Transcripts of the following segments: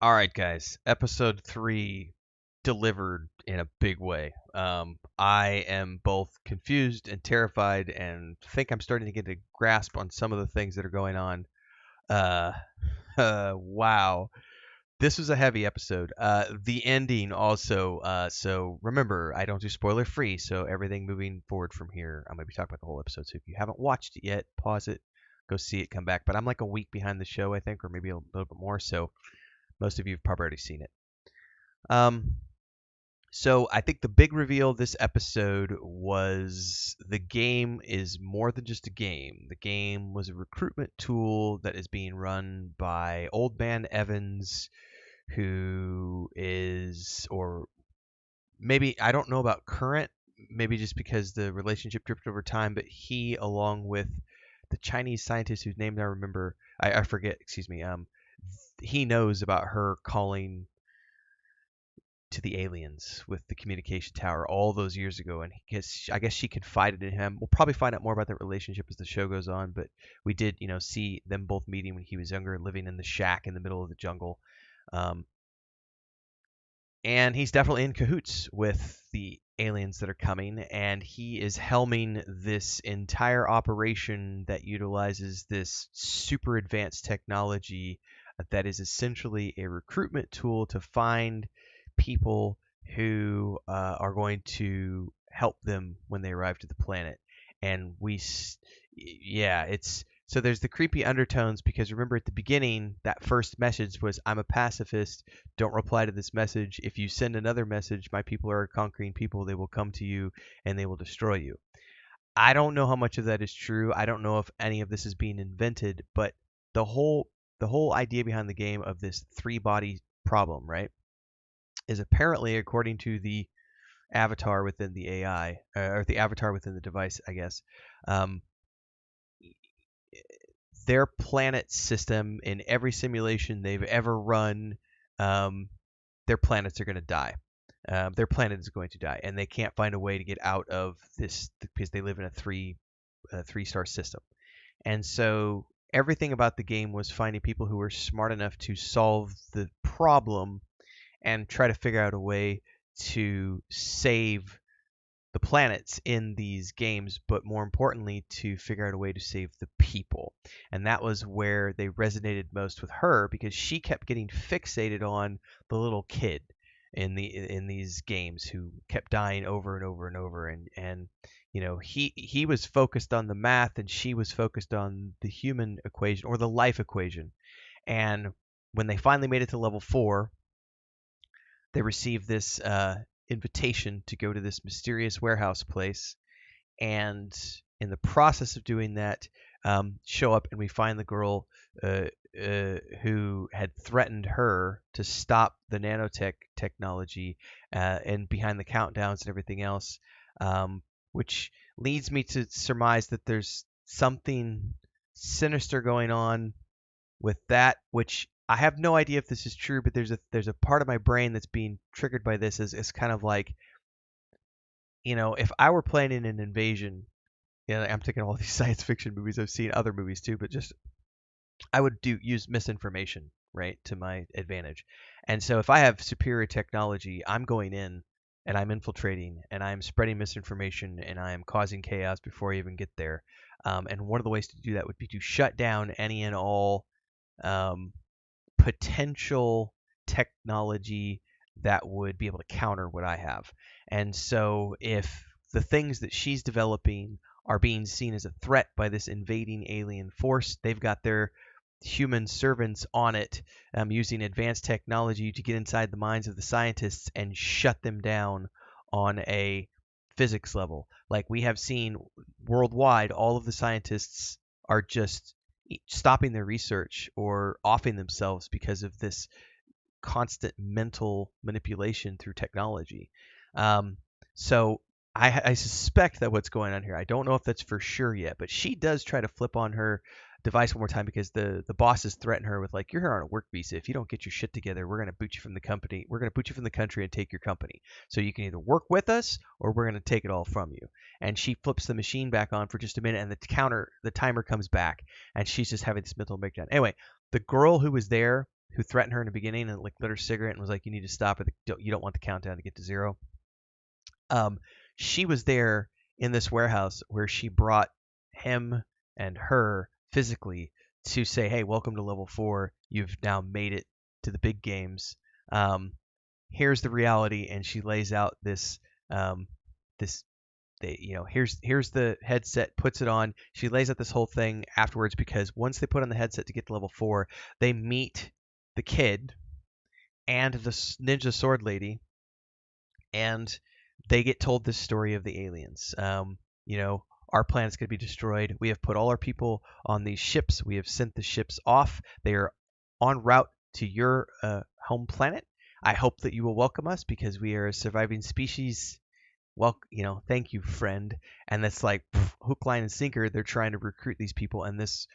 All right, guys. Episode 3 delivered in a big way. I am both confused and terrified, and think I'm starting to get a grasp on some of the things that are going on. Uh, wow. This was a heavy episode. The ending also. So remember, I don't do spoiler free, so everything moving forward from here, I'm going to be talking about the whole episode. So if you haven't watched it yet, pause it, go see it, come back. But I'm like a week behind the show, I think, or maybe a little bit more. So most of you have probably already seen it. Um, so I think the big reveal this episode was the game is more than just a game. The game was a recruitment tool that is being run by Old Man Evans, who is, or maybe I don't know about current, maybe just because the relationship drifted over time, but he, along with the Chinese scientist whose name I remember, I forget, excuse me, he knows about her calling to the aliens with the communication tower all those years ago, and I guess she confided in him. We'll probably find out more about that relationship as the show goes on, but we did, see them both meeting when he was younger, living in the shack in the middle of the jungle. Um, and he's definitely in cahoots with the aliens that are coming, and he is helming this entire operation that utilizes this super advanced technology that is essentially a recruitment tool to find people who are going to help them when they arrive to the planet. And yeah, it's so there's the creepy undertones because remember at the beginning that first message was I'm a pacifist, don't reply to this message. If you send another message, my people are conquering people, they will come to you and they will destroy you. I don't know how much of that is true. I don't know if any of this is being invented, but the whole idea behind the game of this three body problem, right, is apparently according to the avatar within the AI or the avatar within the device, I guess. Um, their planet system in every simulation they've ever run, um, their planets are going to die. Their planet is going to die, and they can't find a way to get out of this because they live in a three-star system. And so everything about the game was finding people who were smart enough to solve the problem and try to figure out a way to save the planets in these games, but more importantly, to figure out a way to save the people. And that was where they resonated most with her because she kept getting fixated on the little kid in these games who kept dying over and over and over and he was focused on the math and she was focused on the human equation or the life equation. And when they finally made it to level 4, they received this invitation to go to this mysterious warehouse place, and in the process of doing that, show up and we find the girl who had threatened her to stop the nanotech technology and behind the countdowns and everything else, which leads me to surmise that there's something sinister going on with that, which I have no idea if this is true, but there's a part of my brain that's being triggered by this as kind of like, if I were planning an invasion, I'm taking all these science fiction movies, I've seen other movies too, but just I would use misinformation, right, to my advantage. And so if I have superior technology, I'm going in and I'm infiltrating and I'm spreading misinformation and I am causing chaos before I even get there. And one of the ways to do that would be to shut down any and all um, potential technology that would be able to counter what I have. And so if the things that she's developing are being seen as a threat by this invading alien force, they've got their human servants on it, using advanced technology to get inside the minds of the scientists and shut them down on a physics level. Like we have seen worldwide, all of the scientists are just stopping their research or offing themselves because of this constant mental manipulation through technology. Um, so I suspect that what's going on here, I don't know if that's for sure yet, but she does try to flip on her device one more time because the bosses threaten her with like, you're here on a work visa. If you don't get your shit together, we're going to boot you from the company. We're going to boot you from the country and take your company. So you can either work with us or we're going to take it all from you. And she flips the machine back on for just a minute and the timer comes back and she's just having this mental breakdown. Anyway, the girl who was there who threatened her in the beginning and like lit her cigarette and was like, "You need to stop it. You don't want the countdown to get to zero." Um, she was there in this warehouse where she brought him and her physically to say, "Hey, welcome to level 4. You've now made it to the big games. Um, here's the reality." And she lays out this this here's the headset, puts it on. She lays out this whole thing afterwards because once they put on the headset to get to level 4, they meet the kid and the ninja sword lady, and they get told this story of the aliens. Our planet's going to be destroyed. We have put all our people on these ships. We have sent the ships off. They are en route to your home planet. I hope that you will welcome us because we are a surviving species. Well, thank you, friend. And that's like hook, line, and sinker. They're trying to recruit these people, and this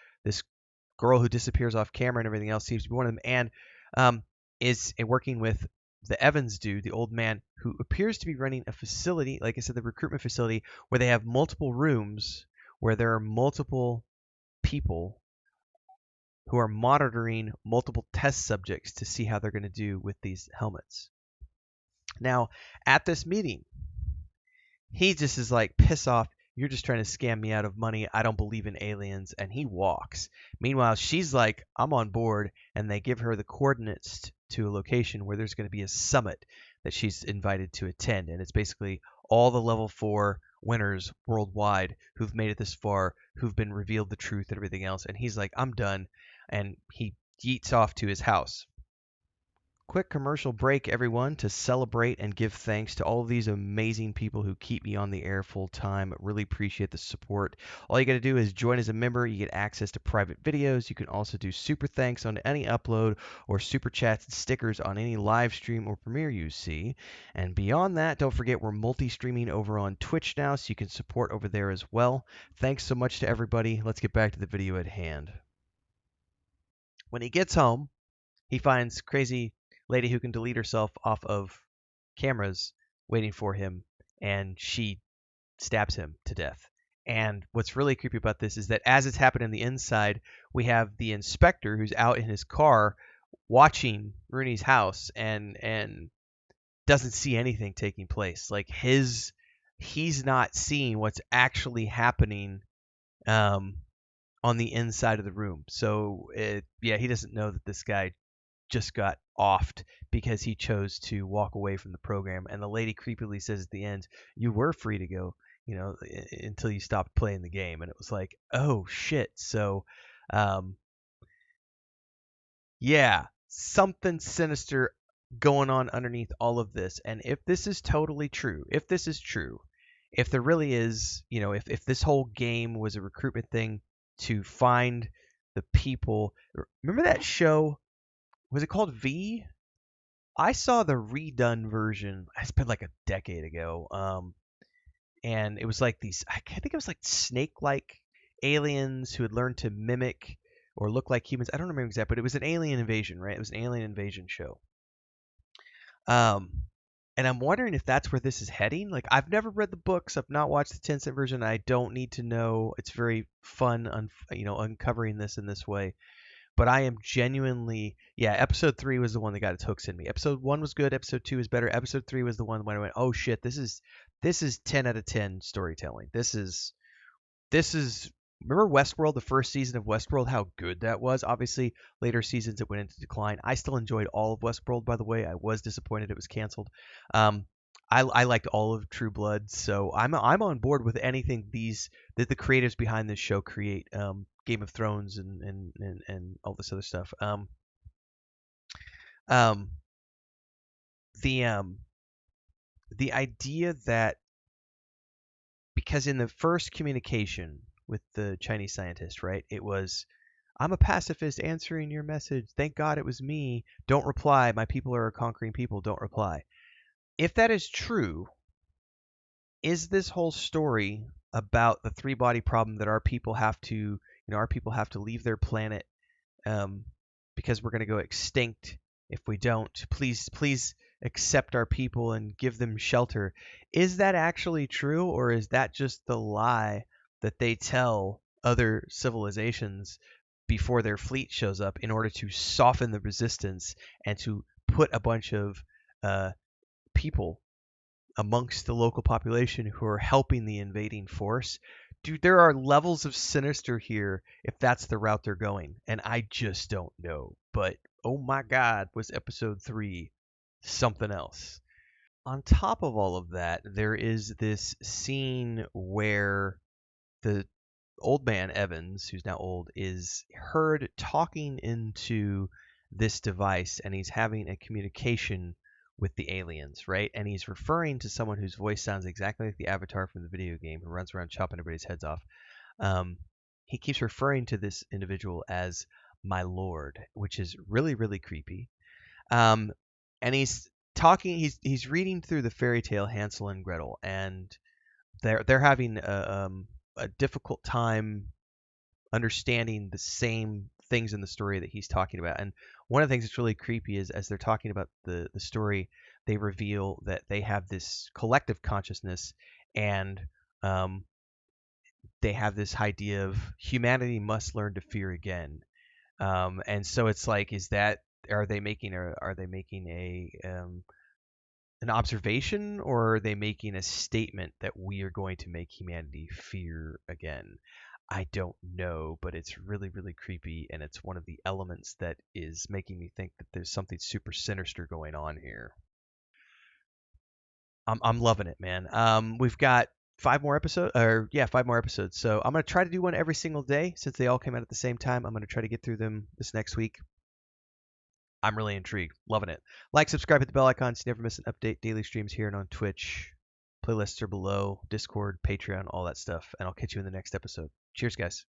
girl who disappears off camera and everything else seems to be one of them, and is working with the Evans dude, the old man, who appears to be running a facility, like I said, the recruitment facility, where they have multiple rooms where there are multiple people who are monitoring multiple test subjects to see how they're going to do with these helmets. Now, at this meeting, he just is like, "Piss off. You're just trying to scam me out of money. I don't believe in aliens." And he walks. Meanwhile, she's like, "I'm on board." And they give her the coordinates to a location where there's going to be a summit that she's invited to attend. And it's basically all the level 4 winners worldwide who've made it this far, who've been revealed the truth and everything else. And he's like, "I'm done." And he yeets off to his house. Quick commercial break, everyone, to celebrate and give thanks to all of these amazing people who keep me on the air full time. Really appreciate the support. All you got to do is join as a member. You get access to private videos. You can also do super thanks on any upload or super chats and stickers on any live stream or premiere you see. And beyond that, don't forget we're multi-streaming over on Twitch now, so you can support over there as well. Thanks so much to everybody. Let's get back to the video at hand. When he gets home, he finds crazy lady who can delete herself off of cameras waiting for him, and she stabs him to death. And what's really creepy about this is that as it's happening on the inside, we have the inspector who's out in his car watching Rooney's house and doesn't see anything taking place. Like he's not seeing what's actually happening on the inside of the room. So he doesn't know that this guy just got offed because he chose to walk away from the program. And the lady creepily says at the end, "You were free to go, until you stopped playing the game." And it was like, oh shit. So, something sinister going on underneath all of this. And if this is totally true, if there really is, if this whole game was a recruitment thing to find the people, remember that show? Was it called V? I saw the redone version. It's been like a decade ago. And it was like these. I think it was like snake-like aliens who had learned to mimic or look like humans. I don't remember exactly, but it was an alien invasion, right? It was an alien invasion show. And I'm wondering if that's where this is heading. Like, I've never read the books. I've not watched the 10-cent version. I don't need to know. It's very fun, uncovering this in this way. But I am genuinely, episode 3 was the one that got its hooks in me. Episode 1 was good. Episode 2 was better. Episode 3 was the one when I went, oh shit, this is 10 out of 10 storytelling. This is, remember Westworld, the first season of Westworld, how good that was? Obviously, later seasons it went into decline. I still enjoyed all of Westworld, by the way. I was disappointed it was canceled. I liked all of True Blood, so I'm on board with anything that the creatives behind this show create. Game of Thrones and all this other stuff. The idea that because in the first communication with the Chinese scientist, right, it was, "I'm a pacifist answering your message. Thank God it was me. Don't reply. My people are a conquering people. Don't reply." If that is true, is this whole story about the 3-body problem that our people have to leave their planet because we're going to go extinct if we don't? Please accept our people and give them shelter. Is that actually true, or is that just the lie that they tell other civilizations before their fleet shows up in order to soften the resistance and to put a bunch of people amongst the local population who are helping the invading force. Dude, there are levels of sinister here if that's the route they're going, and I just don't know. But oh my God, was episode 3 something else. On top of all of that, there is this scene where the old man Evans, who's now old, is heard talking into this device, and he's having a communication with the aliens, right? And he's referring to someone whose voice sounds exactly like the avatar from the video game who runs around chopping everybody's heads off. He keeps referring to this individual as my lord, which is really, really creepy. And he's talking. He's reading through the fairy tale Hansel and Gretel, and they're having a difficult time understanding the same things in the story that he's talking about. And one of the things that's really creepy is as they're talking about the story, they reveal that they have this collective consciousness, and they have this idea of humanity must learn to fear again. And so it's like, is that are they making a an observation, or are they making a statement that we are going to make humanity fear again? I don't know, but it's really, really creepy, and it's one of the elements that is making me think that there's something super sinister going on here. I'm loving it, man. We've got 5 more episodes. So I'm gonna try to do one every single day since they all came out at the same time. I'm gonna try to get through them this next week. I'm really intrigued. Loving it. Like, subscribe, hit the bell icon so you never miss an update. Daily streams here and on Twitch. Playlists are below. Discord, Patreon, all that stuff. And I'll catch you in the next episode. Cheers, guys.